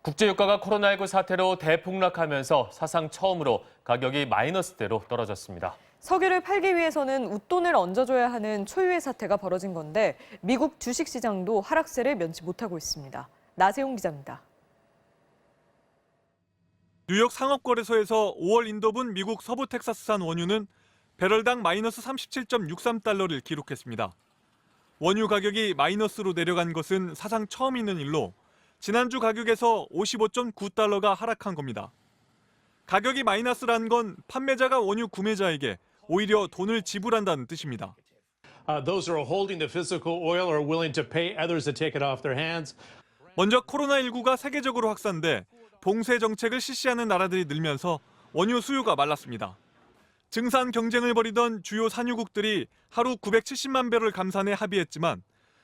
국제유가가 코로나19 사태로 대폭락하면서 사상 처음으로 가격이 마이너스대로 떨어졌습니다. 석유를 팔기 위해서는 웃돈을 얹어줘야 하는 초유의 사태가 벌어진 건데 미국 주식시장도 하락세를 면치 못하고 있습니다. 나세용 기자입니다. 뉴욕 상업거래소에서 5월 인도분 미국 서부 텍사스산 원유는 배럴당 마이너스 37.63달러를 기록했습니다. 원유 가격이 마이너스로 내려간 것은 사상 처음 있는 일로 지난주 가격에서 55.9달러가 하락한 겁니다. 가격이 마이너스란 건 판매자가 원유 구매자에게 오히려 돈을 지불한다는 뜻입니다. Those who are holding the physical oil are willing to pay others to take it off their hands. 먼저 코로나19가 세계적으로 확산돼 봉쇄 정책을 실시하는 나라들이 늘면서 원유 수요가 말랐습니다. 증산 경쟁을 벌이던 주요 산유국들이 하루 970만 배럴 감산에 합의했지만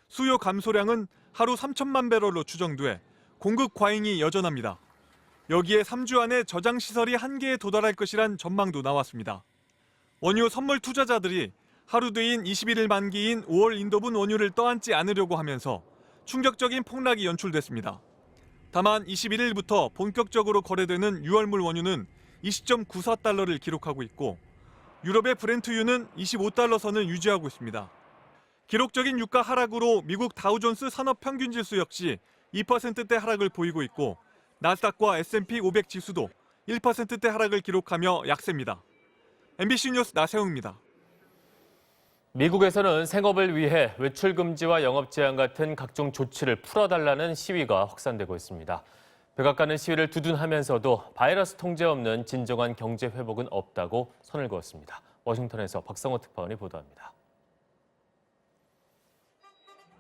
수요 감소량은 하루 3천만 배럴로 추정돼 공급 과잉이 여전합니다. 여기에 3주 안에 저장 시설이 한계에 도달할 것이란 전망도 나왔습니다. 원유 선물 투자자들이 하루 뒤인 21일 만기인 5월 인도분 원유를 떠안지 않으려고 하면서 충격적인 폭락이 연출됐습니다. 다만 21일부터 본격적으로 거래되는 6월물 원유는 20.94달러를 기록하고 있고 유럽의 브렌트유는 25달러 선을 유지하고 있습니다. 기록적인 유가 하락으로 미국 다우존스 산업평균지수 역시 2%대 하락을 보이고 있고 나스닥과 S&P 500 지수도 1%대 하락을 기록하며 약세입니다. MBC 뉴스 나세웅입니다. 미국에서는 생업을 위해 외출 금지와 영업 제한 같은 각종 조치를 풀어달라는 시위가 확산되고 있습니다. 백악관은 시위를 두둔하면서도 바이러스 통제 없는 진정한 경제 회복은 없다고 선을 그었습니다. 워싱턴에서 박성호 특파원이 보도합니다.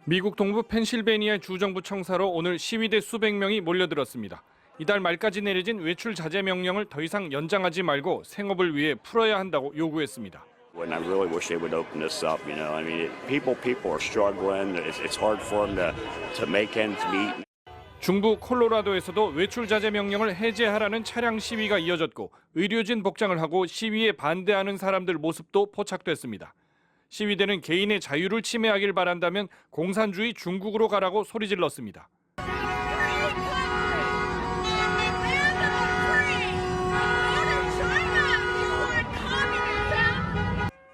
미국 동부 펜실베니아 주정부 청사로 오늘 시위대 수백 명이 몰려들었습니다. 이달 말까지 내려진 외출 자제 명령을 더 이상 연장하지 말고 생업을 위해 풀어야 한다고 요구했습니다. And I really wish they would open this up. I mean, people are struggling. It's hard for them to make ends meet. 중부 콜로라도에서도 외출 자제 명령을 해제하라는 차량 시위가 이어졌고 의료진 복장을 하고 시위에 반대하는 사람들 모습도 포착됐습니다. 시위대는 개인의 자유를 침해하길 바란다면 공산주의 중국으로 가라고 소리질렀습니다.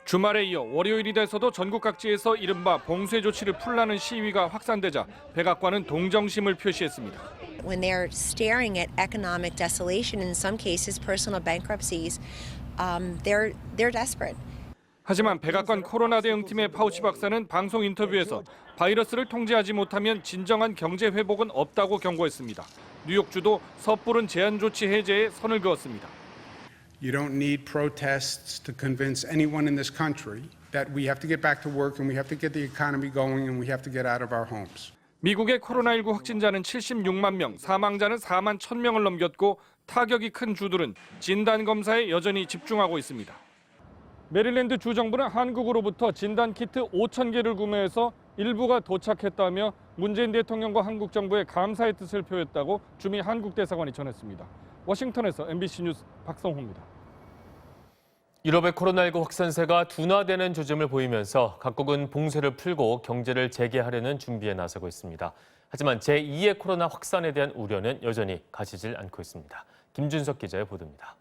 주말에 이어 월요일이 돼서도 전국 각지에서 이른바 봉쇄 조치를 풀라는 시위가 확산되자 백악관은 동정심을 표시했습니다. When they're staring at economic desolation, in some cases personal bankruptcies, they're desperate. 하지만 백악관 코로나 대응팀의 파우치 박사는 방송 인터뷰에서 바이러스를 통제하지 못하면 진정한 경제 회복은 없다고 경고했습니다. 뉴욕주도 섣부른 제한 조치 해제에 선을 그었습니다. You don't need protests to convince anyone in this country that we have to get back to work and we have to get the economy going and we have to get out of our homes. 미국의 코로나19 확진자는 76만 명, 사망자는 4만 1,000명을 넘겼고 타격이 큰 주들은 진단검사에 여전히 집중하고 있습니다. 메릴랜드 주정부는 한국으로부터 진단키트 5,000개를 구매해서 일부가 도착했다며 문재인 대통령과 한국 정부에 감사의 뜻을 표했다고 주미 한국대사관이 전했습니다. 워싱턴에서 MBC 뉴스 박성호입니다. 유럽의 코로나19 확산세가 둔화되는 조짐을 보이면서 각국은 봉쇄를 풀고 경제를 재개하려는 준비에 나서고 있습니다. 하지만 제2의 코로나 확산에 대한 우려는 여전히 가시질 않고 있습니다. 김준석 기자의 보도입니다.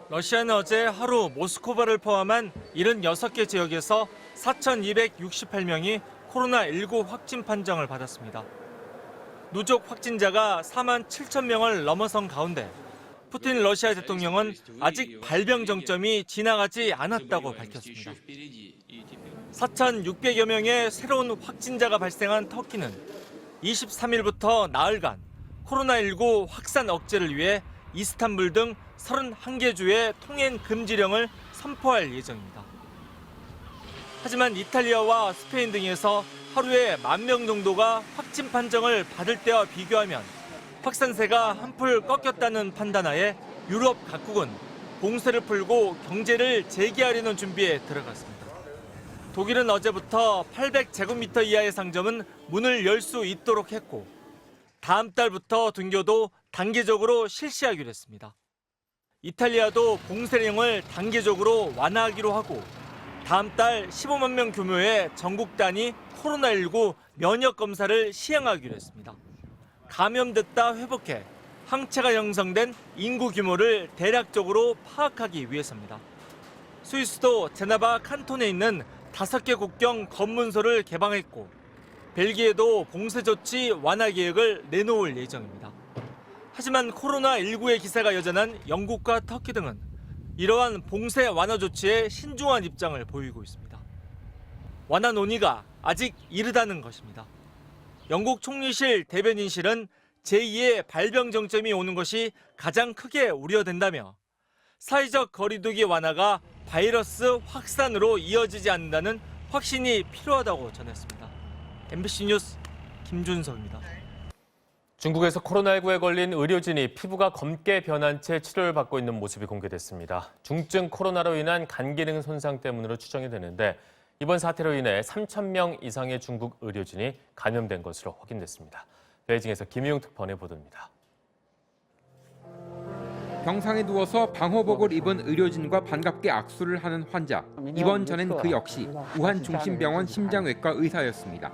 러시아는 어제 하루 모스크바를 포함한 76개 지역에서 4,268명이 코로나19 확진 판정을 받았습니다. 누적 확진자가 4만 7천 명을 넘어선 가운데 푸틴 러시아 대통령은 아직 발병 정점이 지나가지 않았다고 밝혔습니다. 4,600여 명의 새로운 확진자가 발생한 터키는 23일부터 나흘간 코로나19 확산 억제를 위해 이스탄불 등 31개 주의 통행 금지령을 선포할 예정입니다. 하지만 이탈리아와 스페인 등에서 하루에 10,000명 정도가 확진 판정을 받을 때와 비교하면 확산세가 한풀 꺾였다는 판단하에 유럽 각국은 봉쇄를 풀고 경제를 재개하려는 준비에 들어갔습니다. 독일은 어제부터 800제곱미터 이하의 상점은 문을 열 수 있도록 했고 다음 달부터 등교도 단계적으로 실시하기로 했습니다. 이탈리아도 봉쇄령을 단계적으로 완화하기로 하고 다음 달 15만 명 규모의 전국 단위 코로나19 면역 검사를 시행하기로 했습니다. 감염됐다 회복해 항체가 형성된 인구 규모를 대략적으로 파악하기 위해서입니다. 스위스도 제네바 칸톤에 있는 5개 국경 검문소를 개방했고 벨기에도 봉쇄 조치 완화 계획을 내놓을 예정입니다. 하지만 코로나19의 기세가 여전한 영국과 터키 등은 이러한 봉쇄 완화 조치에 신중한 입장을 보이고 있습니다. 완화 논의가 아직 이르다는 것입니다. 영국 총리실 대변인실은 제2의 발병 정점이 오는 것이 가장 크게 우려된다며 사회적 거리두기 완화가 바이러스 확산으로 이어지지 않는다는 확신이 필요하다고 전했습니다. MBC 뉴스 김준석입니다. 중국에서 코로나19에 걸린 의료진이 피부가 검게 변한 채 치료를 받고 있는 모습이 공개됐습니다. 중증 코로나로 인한 간 기능 손상 때문으로 추정이 되는데 이번 사태로 인해 3,000명 이상의 중국 의료진이 감염된 것으로 확인됐습니다. 베이징에서 김희용 특파원의 보도입니다. 병상에 누워서 방호복을 입은 의료진과 반갑게 악수를 하는 환자. 입원 전엔 그 역시 우한 중심병원 심장외과 의사였습니다.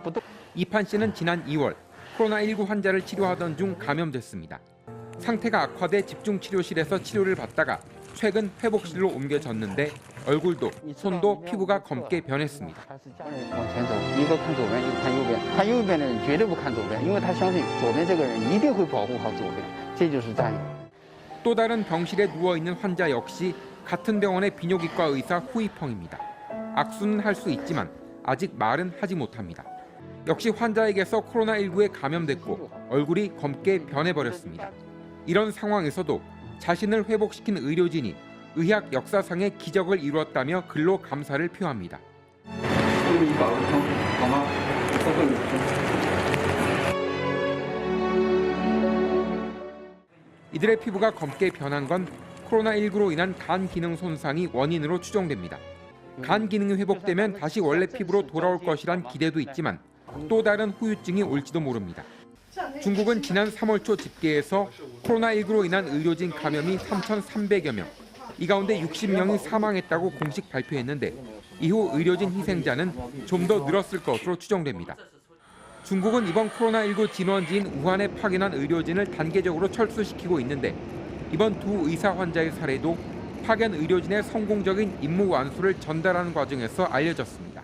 이판 씨는 지난 2월 코로나19 환자를 치료하던 중 감염됐습니다. 상태가 악화돼 집중치료실에서 치료를 받다가 최근 회복실로 옮겨졌는데 얼굴도 손도 피부가 검게 변했습니다. 또 다른 병실에 누워있는 환자 역시 같은 병원의 비뇨기과 의사 후이펑입니다. 악수는 할 수 있지만 아직 말은 하지 못합니다. 역시 환자에게서 코로나19에 감염됐고 얼굴이 검게 변해버렸습니다. 이런 상황에서도 자신을 회복시킨 의료진이 의학 역사상의 기적을 이루었다며 글로 감사를 표합니다. 이들의 피부가 검게 변한 건 코로나19로 인한 간 기능 손상이 원인으로 추정됩니다. 간 기능이 회복되면 다시 원래 피부로 돌아올 것이란 기대도 있지만 또 다른 후유증이 올지도 모릅니다. 중국은 지난 3월 초 집계에서 코로나19로 인한 의료진 감염이 3,300여 명, 이 가운데 60명이 사망했다고 공식 발표했는데 이후 의료진 희생자는 좀 더 늘었을 것으로 추정됩니다. 중국은 이번 코로나19 진원지인 우한에 파견한 의료진을 단계적으로 철수시키고 있는데 이번 두 의사 환자의 사례도 파견 의료진의 성공적인 임무 완수를 전달하는 과정에서 알려졌습니다.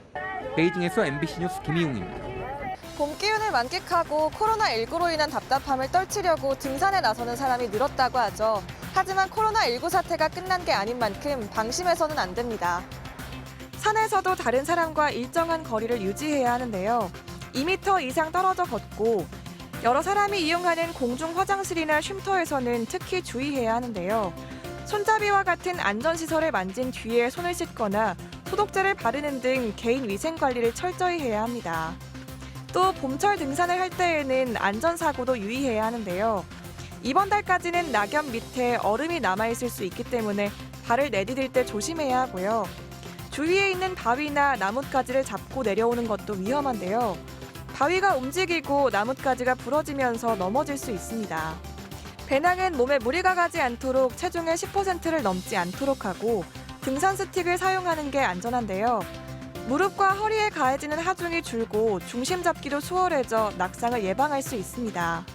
베이징에서 MBC 뉴스 김희웅입니다. 봄 기운을 만끽하고 코로나19로 인한 답답함을 떨치려고 등산에 나서는 사람이 늘었다고 하죠. 하지만 코로나19 사태가 끝난 게 아닌 만큼 방심해서는 안 됩니다. 산에서도 다른 사람과 일정한 거리를 유지해야 하는데요. 2m 이상 떨어져 걷고 여러 사람이 이용하는 공중 화장실이나 쉼터에서는 특히 주의해야 하는데요. 손잡이와 같은 안전시설을 만진 뒤에 손을 씻거나 소독제를 바르는 등 개인 위생 관리를 철저히 해야 합니다. 또 봄철 등산을 할 때에는 안전사고도 유의해야 하는데요. 이번 달까지는 낙엽 밑에 얼음이 남아있을 수 있기 때문에 발을 내디딜 때 조심해야 하고요. 주위에 있는 바위나 나뭇가지를 잡고 내려오는 것도 위험한데요. 바위가 움직이고 나뭇가지가 부러지면서 넘어질 수 있습니다. 배낭은 몸에 무리가 가지 않도록 체중의 10%를 넘지 않도록 하고 등산 스틱을 사용하는 게 안전한데요. 무릎과 허리에 가해지는 하중이 줄고 중심 잡기도 수월해져 낙상을 예방할 수 있습니다.